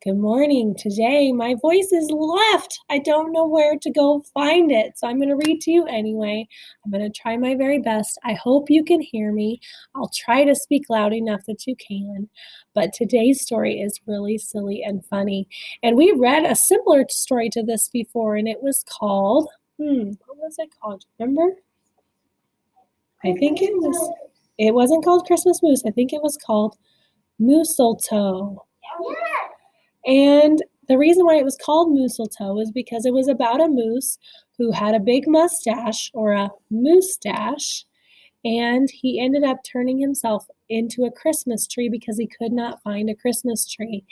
Good morning. Today, my voice is left. I don't know where to go find it. So I'm going to read to you anyway. I'm going to try my very best. I hope you can hear me. I'll try to speak loud enough that you can. But today's story is really silly and funny. And we read a similar story to this before, and it was called, what was it called? Remember? It wasn't called Christmas Moose. I think it was called Moosetache. And the reason why it was called Moosetache is because it was about a moose who had a big mustache, or a moosetache, and he ended up turning himself into a Christmas tree because he could not find a Christmas tree.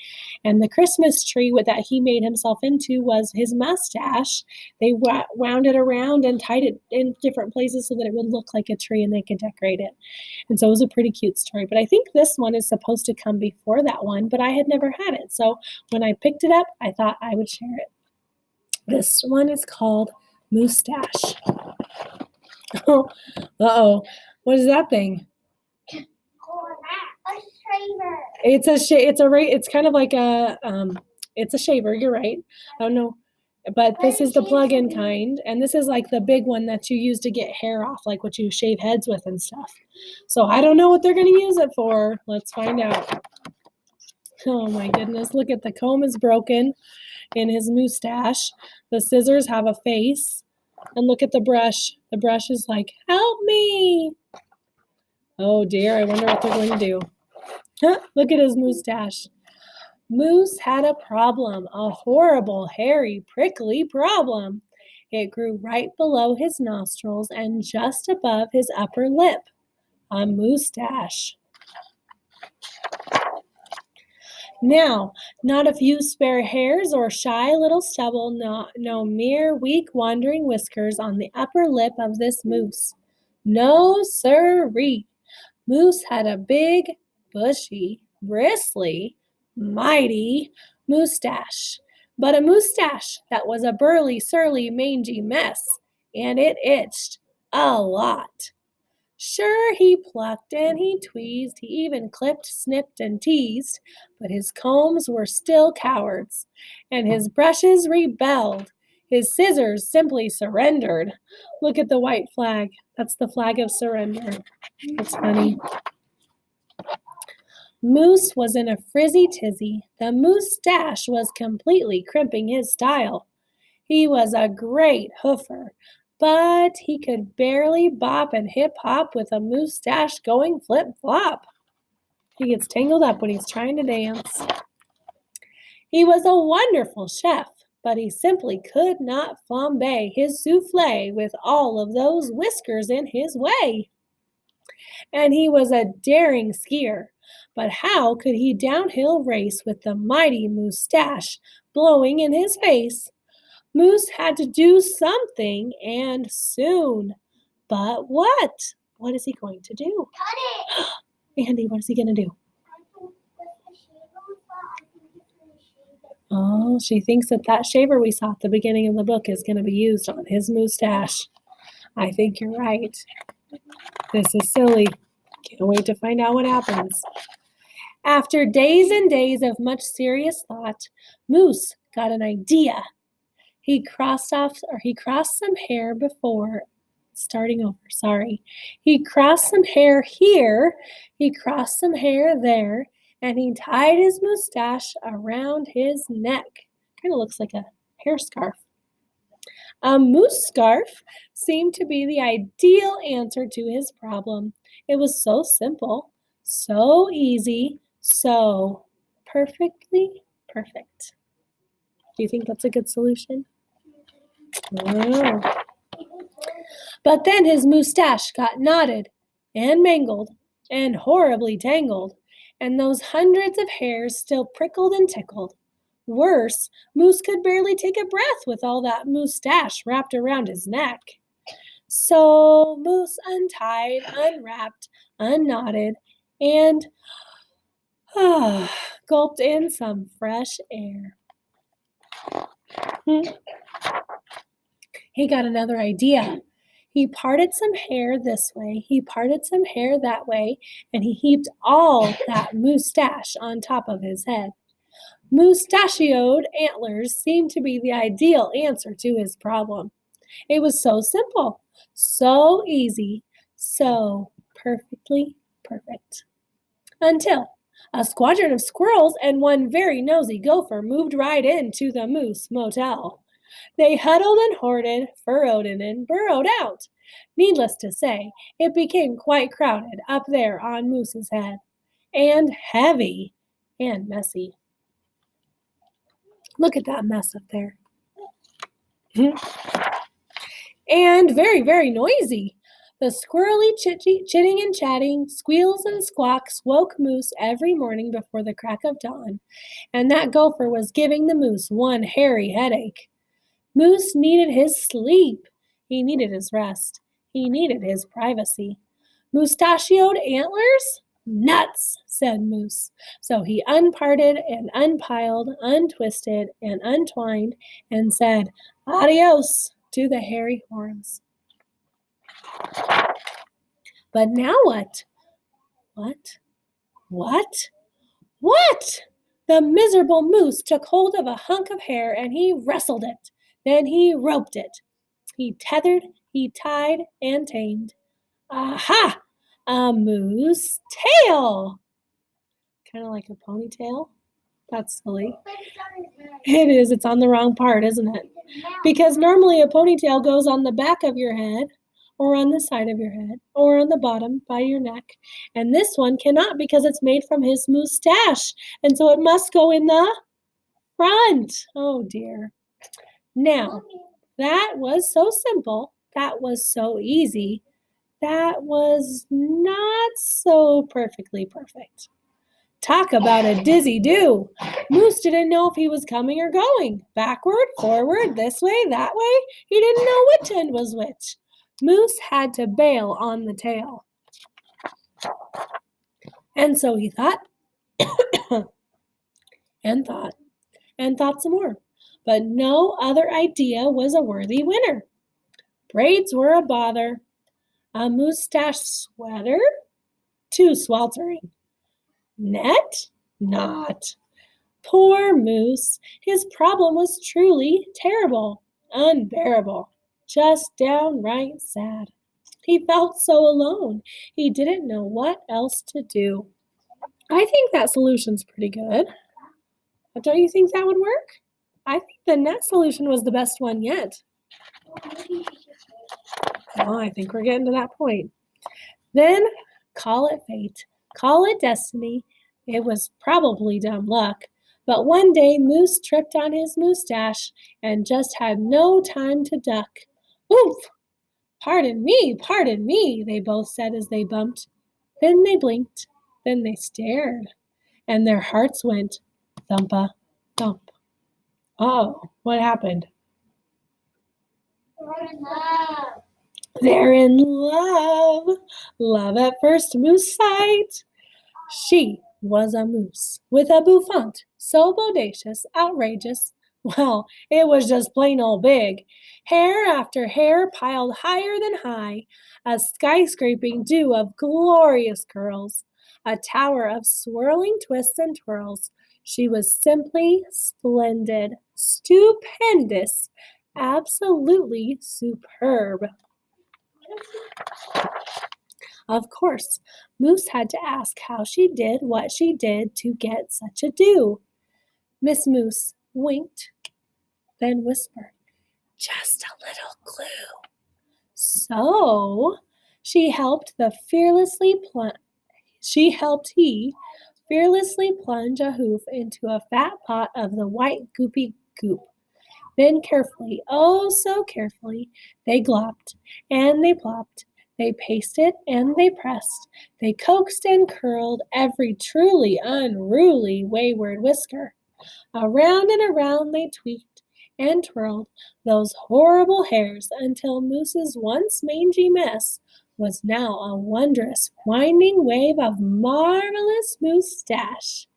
And the Christmas tree that he made himself into was his mustache. They wound it around and tied it in different places so that it would look like a tree and they could decorate it. And so it was a pretty cute story. But I think this one is supposed to come before that one, but I had never had it. So when I picked it up, I thought I would share it. This one is called Moosetache. Oh, uh-oh. What is that thing? It's kind of like it's a shaver, you're right. I don't know. But this is the plug-in kind, and this is like the big one that you use to get hair off, like what you shave heads with and stuff. So I don't know what they're going to use it for. Let's find out. Oh my goodness, look at the comb is broken in his mustache. The scissors have a face. And look at the brush. The brush is like, help me. Oh dear, I wonder what they're going to do. Look at his mustache. Moose had a problem, a horrible, hairy, prickly problem. It grew right below his nostrils and just above his upper lip. A moosetache. Now, not a few spare hairs or shy little stubble, no mere weak wandering whiskers on the upper lip of this moose. No, sirree. Moose had a big, bushy, bristly, mighty mustache. But a mustache that was a burly, surly, mangy mess, and it itched a lot. Sure, he plucked and he tweezed, he even clipped, snipped, and teased, but his combs were still cowards, and his brushes rebelled. His scissors simply surrendered. Look at the white flag. That's the flag of surrender. It's funny. Moose was in a frizzy tizzy. The moose-stache was completely crimping his style. He was a great hoofer, but he could barely bop and hip-hop with a moose-stache going flip-flop. He gets tangled up when he's trying to dance. He was a wonderful chef, but he simply could not flambe his souffle with all of those whiskers in his way. And he was a daring skier, but how could he downhill race with the mighty mustache blowing in his face? Moose had to do something, and soon. But what? What is he going to do? Cut it! Andy, what is he going to do? Oh, she thinks that shaver we saw at the beginning of the book is going to be used on his mustache. I think you're right. This is silly. Can't wait to find out what happens. After days and days of much serious thought, Moose got an idea. He crossed some hair before starting over. Sorry. He crossed some hair here, he crossed some hair there, and he tied his mustache around his neck. Kind of looks like a hair scarf. A moose scarf seemed to be the ideal answer to his problem. It was so simple, so easy, so perfectly perfect. Do you think that's a good solution? Oh. But then his mustache got knotted and mangled and horribly tangled, and those hundreds of hairs still prickled and tickled. Worse, Moose could barely take a breath with all that mustache wrapped around his neck. So Moose untied, unwrapped, unknotted, and gulped in some fresh air. He got another idea. He parted some hair this way, he parted some hair that way, and he heaped all that mustache on top of his head. Moustachioed antlers seemed to be the ideal answer to his problem. It was so simple, so easy, so perfectly perfect. Until a squadron of squirrels and one very nosy gopher moved right into the Moose Motel. They huddled and hoarded, furrowed in and burrowed out. Needless to say, it became quite crowded up there on Moose's head, and heavy and messy. Look at that mess up there. And very, very noisy. The squirrely chitting and chatting, squeals and squawks woke Moose every morning before the crack of dawn, and that gopher was giving the moose one hairy headache. Moose needed his sleep. He needed his rest. He needed his privacy. Moustachioed antlers? Nuts, said Moose. So he unparted and unpiled, untwisted and untwined, and said, adios to the hairy horns. But now what? What? What? The miserable moose took hold of a hunk of hair and he wrestled it. Then he roped it. He tethered, he tied, and tamed. Aha! A moose tail! Kind of like a ponytail. That's silly. It is. It's on the wrong part, isn't it? Because normally a ponytail goes on the back of your head, or on the side of your head, or on the bottom by your neck. And this one cannot because it's made from his moustache. And so it must go in the front. Oh dear. Now, that was so simple. That was so easy. That was not so perfectly perfect. Talk about a dizzy do. Moose didn't know if he was coming or going. Backward, forward, this way, that way. He didn't know which end was which. Moose had to bail on the tail. And so he thought and thought and thought some more. But no other idea was a worthy winner. Braids were a bother. A moustache sweater? Too sweltering. Net? Not. Poor Moose. His problem was truly terrible, unbearable, just downright sad. He felt so alone. He didn't know what else to do. I think that solution's pretty good. But don't you think that would work? I think the net solution was the best one yet. Oh, I think we're getting to that point. Then call it fate, call it destiny. It was probably dumb luck. But one day Moose tripped on his moustache and just had no time to duck. Oomph! Pardon me, they both said as they bumped. Then they blinked, then they stared, and their hearts went thumpa, thump. Oh, what happened? They're in love. Love at first moose sight. She was a moose with a bouffant so bodacious, outrageous. Well, it was just plain old big. Hair after hair piled higher than high, a skyscraping dew of glorious curls, a tower of swirling twists and twirls. She was simply splendid, stupendous, absolutely superb. Of course, Moose had to ask how she did what she did to get such a do. Miss Moose winked, then whispered, just a little clue. So he fearlessly plunge a hoof into a fat pot of the white goopy goop. Then carefully, oh so carefully, they glopped and they plopped. They pasted and they pressed. They coaxed and curled every truly unruly wayward whisker. Around and around they tweaked and twirled those horrible hairs until Moose's once mangy mess was now a wondrous winding wave of marvelous moustache.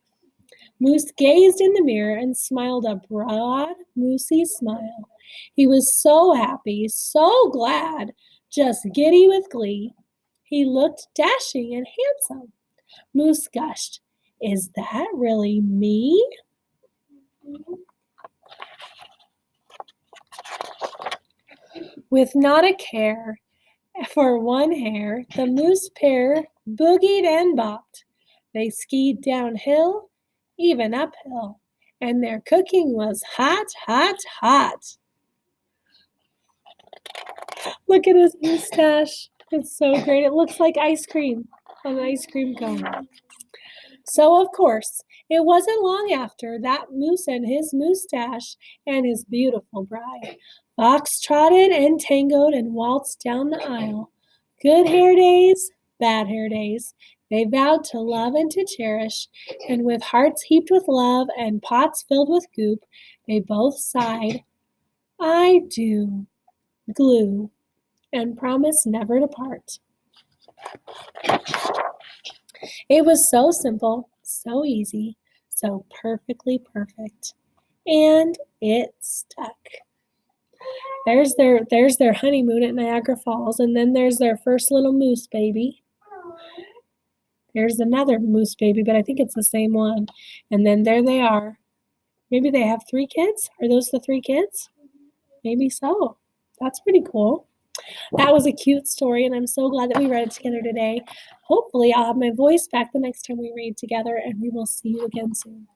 Moose gazed in the mirror and smiled a broad, moosey smile. He was so happy, so glad, just giddy with glee. He looked dashing and handsome. Moose gushed, is that really me? With not a care for one hair, the moose pair boogied and bopped. They skied downhill, even uphill, and their cooking was hot, hot, hot. Look at his mustache. It's so great. It looks like ice cream, an ice cream cone. So, of course, it wasn't long after that moose and his moustache and his beautiful bride fox trotted and tangoed and waltzed down the aisle. Good hair days, bad hair days. They vowed to love and to cherish, and with hearts heaped with love and pots filled with goop, they both sighed, I do, glue, and promised never to part. It was so simple, so easy, so perfectly perfect. And it stuck. There's their honeymoon at Niagara Falls, and then there's their first little moose baby. There's another moose baby, but I think it's the same one. And then there they are. Maybe they have 3 kids? Are those the 3 kids? Maybe so. That's pretty cool. That was a cute story, and I'm so glad that we read it together today. Hopefully, I'll have my voice back the next time we read together, and we will see you again soon.